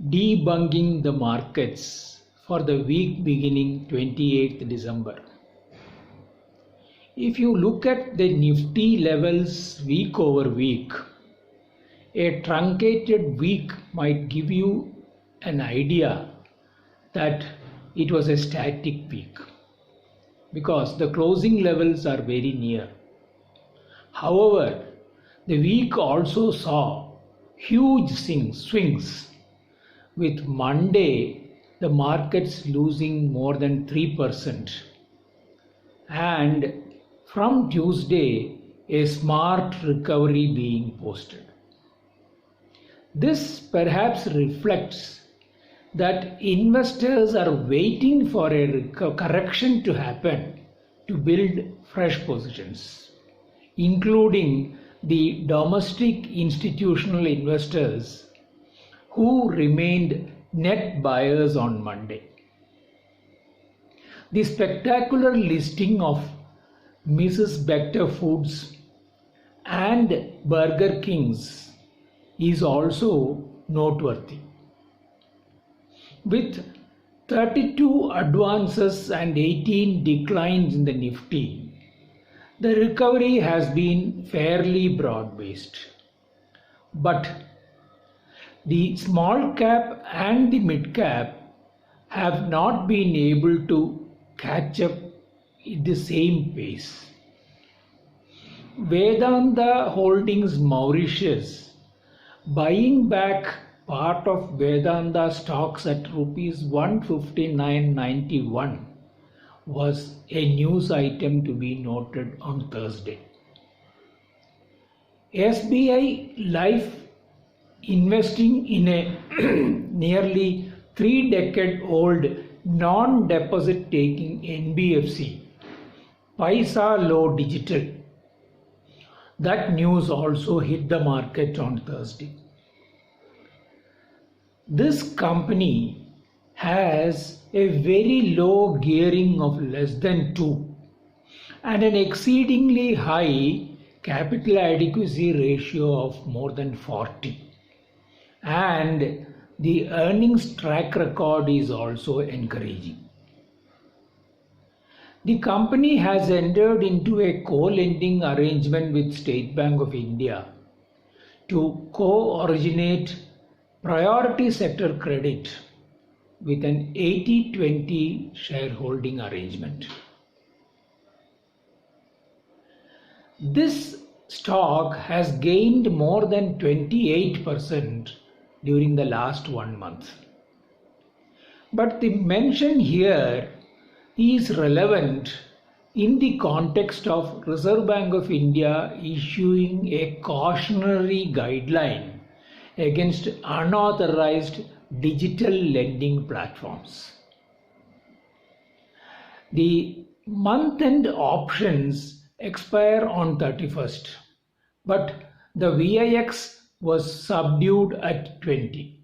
debunking the markets for the week beginning 28th December. If you look at the Nifty levels week over week, a truncated week might give you an idea that it was a static week because the closing levels are very near. However, the week also saw huge swings, with Monday the markets losing more than 3%, and from Tuesday a smart recovery being posted. This perhaps reflects that investors are waiting for a correction to happen to build fresh positions, including the domestic institutional investors who remained net buyers on Monday. The spectacular listing of Mrs. Bector Foods and Burger King's is also noteworthy. With 32 advances and 18 declines in the Nifty, the recovery has been fairly broad-based. But the small cap and the mid cap have not been able to catch up at the same pace. Vedanta Holdings Mauritius, buying back part of Vedanta stocks at rupees 159.91, was a news item to be noted on Thursday. SBI Life investing in a nearly 3-decade-old non-deposit taking NBFC, Paisa Low Digital. That news also hit the market on Thursday. This company has a very low gearing of less than 2 and an exceedingly high capital adequacy ratio of more than 40. And the earnings track record is also encouraging. The company has entered into a co-lending arrangement with State Bank of India to co-originate priority sector credit with an 80-20 shareholding arrangement. This stock has gained more than 28% during the last 1 month. But the mention here is relevant in the context of Reserve Bank of India issuing a cautionary guideline against unauthorized digital lending platforms. The month-end options expire on 31st, but the VIX was subdued at 20.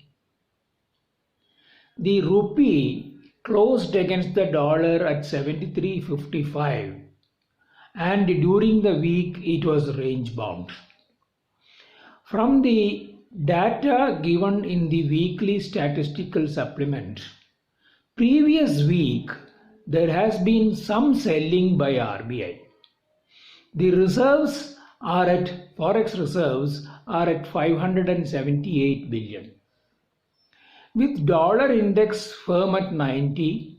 The rupee closed against the dollar at 73.55, and during the week it was range bound. From the data given in the weekly statistical supplement, previous week there has been some selling by RBI. The reserves are at forex reserves are at 578 billion. With dollar index firm at 90,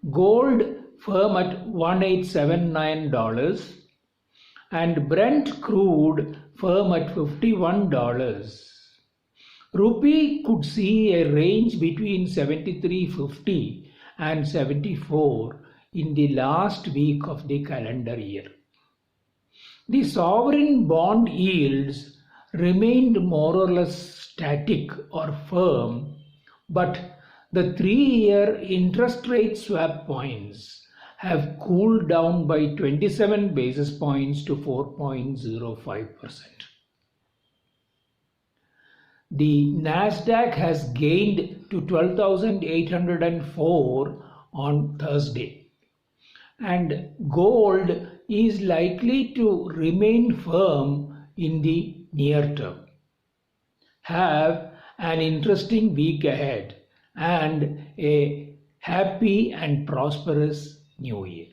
gold firm at $1879, and Brent crude firm at $51. Rupee could see a range between 73.50 and 74 in the last week of the calendar year. The sovereign bond yields remained more or less static or firm, but the 3-year interest rate swap points have cooled down by 27 basis points to 4.05%. The Nasdaq has gained to 12,804 on Thursday, and gold is likely to remain firm in the near term. Have an interesting week ahead and a happy and prosperous new year.